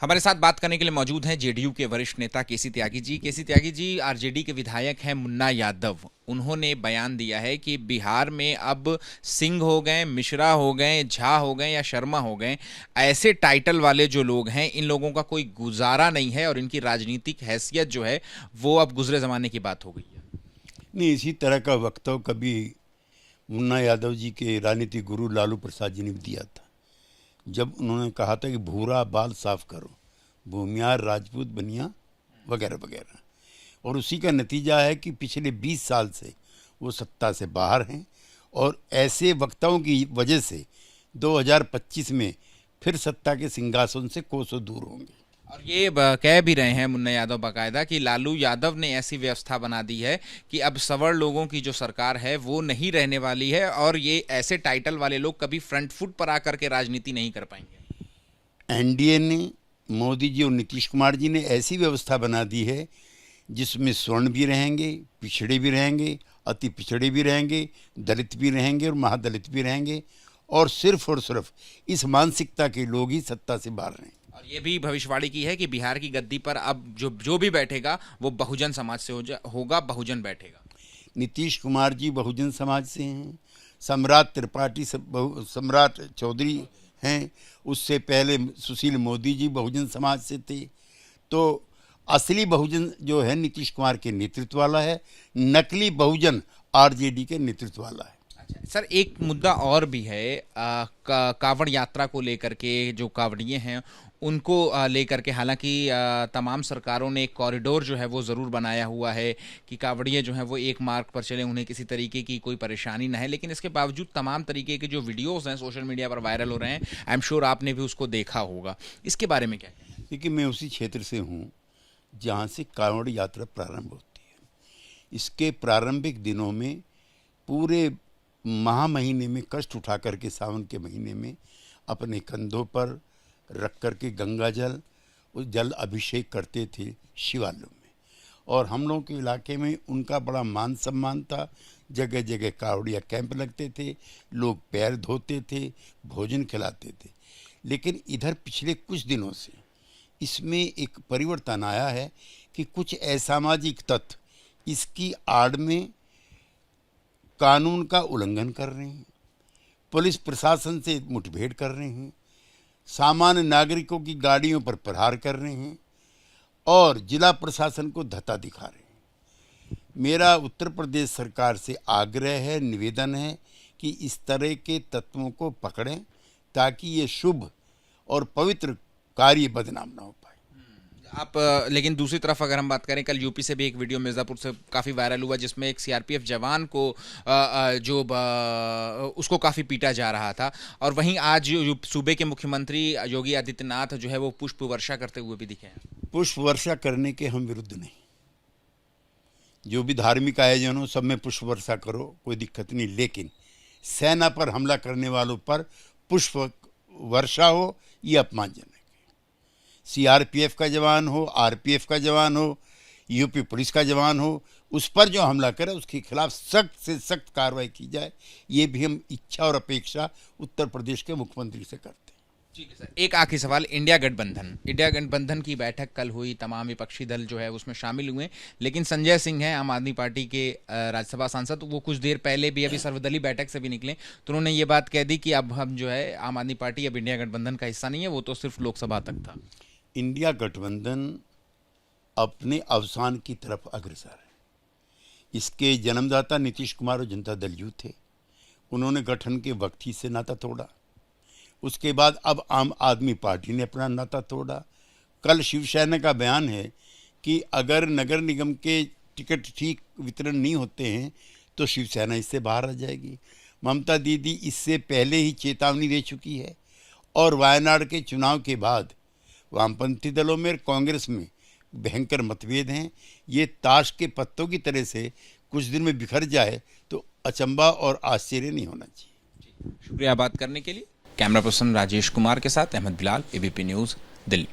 हमारे साथ बात करने के लिए मौजूद हैं जेडीयू के वरिष्ठ नेता केसी त्यागी जी। केसी त्यागी जी आरजेडी के विधायक हैं मुन्ना यादव। उन्होंने बयान दिया है कि बिहार में अब सिंह हो गए, मिश्रा हो गए, झा हो गए या शर्मा हो गए, ऐसे टाइटल वाले जो लोग हैं इन लोगों का कोई गुजारा नहीं है और इनकी राजनीतिक हैसियत जो है वो अब गुजरे जमाने की बात हो गई है। नहीं, इसी तरह का वक्तव्य कभी मुन्ना यादव जी के राजनीतिक गुरु लालू प्रसाद जी ने भी दिया था, जब उन्होंने कहा था कि भूरा बाल साफ करो, भूमियार राजपूत बनिया वगैरह वगैरह। और उसी का नतीजा है कि पिछले 20 साल से वो सत्ता से बाहर हैं और ऐसे वक्ताओं की वजह से 2025 में फिर सत्ता के सिंहासन से कोसों दूर होंगे। और ये कह भी रहे हैं मुन्ना यादव बाकायदा कि लालू यादव ने ऐसी व्यवस्था बना दी है कि अब सवर्ण लोगों की जो सरकार है वो नहीं रहने वाली है और ये ऐसे टाइटल वाले लोग कभी फ्रंट फुट पर आकर के राजनीति नहीं कर पाएंगे। एनडीए ने, मोदी जी और नीतीश कुमार जी ने ऐसी व्यवस्था बना दी है जिसमें स्वर्ण भी रहेंगे, पिछड़े भी रहेंगे, अति पिछड़े भी रहेंगे, दलित भी रहेंगे और महादलित भी रहेंगे, और सिर्फ इस मानसिकता के लोग ही सत्ता से बाहर रहें। और ये भी भविष्यवाणी की है कि बिहार की गद्दी पर अब जो भी बैठेगा वो बहुजन समाज से होगा, बहुजन बैठेगा। नीतीश कुमार जी बहुजन समाज से हैं, सम्राट त्रिपाठी सम्राट चौधरी हैं, उससे पहले सुशील मोदी जी बहुजन समाज से थे। तो असली बहुजन जो है नीतीश कुमार के नेतृत्व वाला है, नकली बहुजन आरजेडी के नेतृत्व वाला है। सर, एक मुद्दा और भी है कांवड़ यात्रा को लेकर के। जो कांवड़िए हैं उनको लेकर के, हालांकि तमाम सरकारों ने एक कॉरिडोर जो है वो ज़रूर बनाया हुआ है कि कांवड़िए जो हैं वो एक मार्ग पर चले, उन्हें किसी तरीके की कोई परेशानी ना है, लेकिन इसके बावजूद तमाम तरीके के जो वीडियोज़ हैं सोशल मीडिया पर वायरल हो रहे हैं, आई एम श्योर आपने भी उसको देखा होगा। इसके बारे में क्या कहना है? देखिए, मैं उसी क्षेत्र से हूँ जहाँ से कांवड़ यात्रा प्रारंभ होती है। इसके प्रारंभिक दिनों में पूरे महा महीने में कष्ट उठा करके सावन के महीने में अपने कंधों पर रख करके गंगा जल उस जल अभिषेक करते थे शिवालयों में, और हम लोगों के इलाके में उनका बड़ा मान सम्मान था। जगह जगह कावड़िया कैंप लगते थे, लोग पैर धोते थे, भोजन खिलाते थे। लेकिन इधर पिछले कुछ दिनों से इसमें एक परिवर्तन आया है कि कुछ असामाजिक तत्व इसकी आड़ में कानून का उल्लंघन कर रहे हैं, पुलिस प्रशासन से मुठभेड़ कर रहे हैं, सामान्य नागरिकों की गाड़ियों पर प्रहार कर रहे हैं और जिला प्रशासन को धत्ता दिखा रहे हैं। मेरा उत्तर प्रदेश सरकार से आग्रह है, निवेदन है कि इस तरह के तत्वों को पकड़ें ताकि ये शुभ और पवित्र कार्य बदनाम ना हो पाए। लेकिन दूसरी तरफ अगर हम बात करें, कल यूपी से भी एक वीडियो मिर्ज़ापुर से काफ़ी वायरल हुआ जिसमें एक सीआरपीएफ जवान को उसको काफ़ी पीटा जा रहा था, और वहीं आज सूबे के मुख्यमंत्री योगी आदित्यनाथ जो है वो पुष्प वर्षा करते हुए भी दिखे हैं। पुष्प वर्षा करने के हम विरुद्ध नहीं, जो भी धार्मिक आयोजन हो सब में पुष्प वर्षा करो, कोई दिक्कत नहीं, लेकिन सेना पर हमला करने वालों पर पुष्प वर्षा हो ये अपमानजनक है। सीआरपीएफ का जवान हो, आरपीएफ का जवान हो, यूपी पुलिस का जवान हो, उस पर जो हमला करे उसके खिलाफ सख्त से सख्त कार्रवाई की जाए, ये भी हम इच्छा और अपेक्षा उत्तर प्रदेश के मुख्यमंत्री से करते हैं। ठीक है सर, एक आखिरी सवाल। इंडिया गठबंधन की बैठक कल हुई, तमाम विपक्षी दल जो है उसमें शामिल हुए, लेकिन संजय सिंह हैं आम आदमी पार्टी के राज्यसभा सांसद, वो कुछ देर पहले भी अभी सर्वदलीय बैठक से भी निकले, तो उन्होंने ये बात कह दी कि अब हम जो है आम आदमी पार्टी अब इंडिया गठबंधन का हिस्सा नहीं है, वो तो सिर्फ लोकसभा तक था। इंडिया गठबंधन अपने अवसान की तरफ अग्रसर है। इसके जन्मदाता नीतीश कुमार और जनता दल यू थे, उन्होंने गठन के वक्त ही से नाता तोड़ा। उसके बाद अब आम आदमी पार्टी ने अपना नाता तोड़ा। कल शिवसेना का बयान है कि अगर नगर निगम के टिकट ठीक वितरण नहीं होते हैं तो शिवसेना इससे बाहर आ जाएगी। ममता दीदी इससे पहले ही चेतावनी दे चुकी है, और वायनाड के चुनाव के बाद वामपंथी दलों में, कांग्रेस में भयंकर मतभेद हैं। ये ताश के पत्तों की तरह से कुछ दिन में बिखर जाए तो अचंबा और आश्चर्य नहीं होना चाहिए। शुक्रिया बात करने के लिए। कैमरा पर्सन राजेश कुमार के साथ अहमद बिलाल, एबीपी न्यूज़, दिल्ली।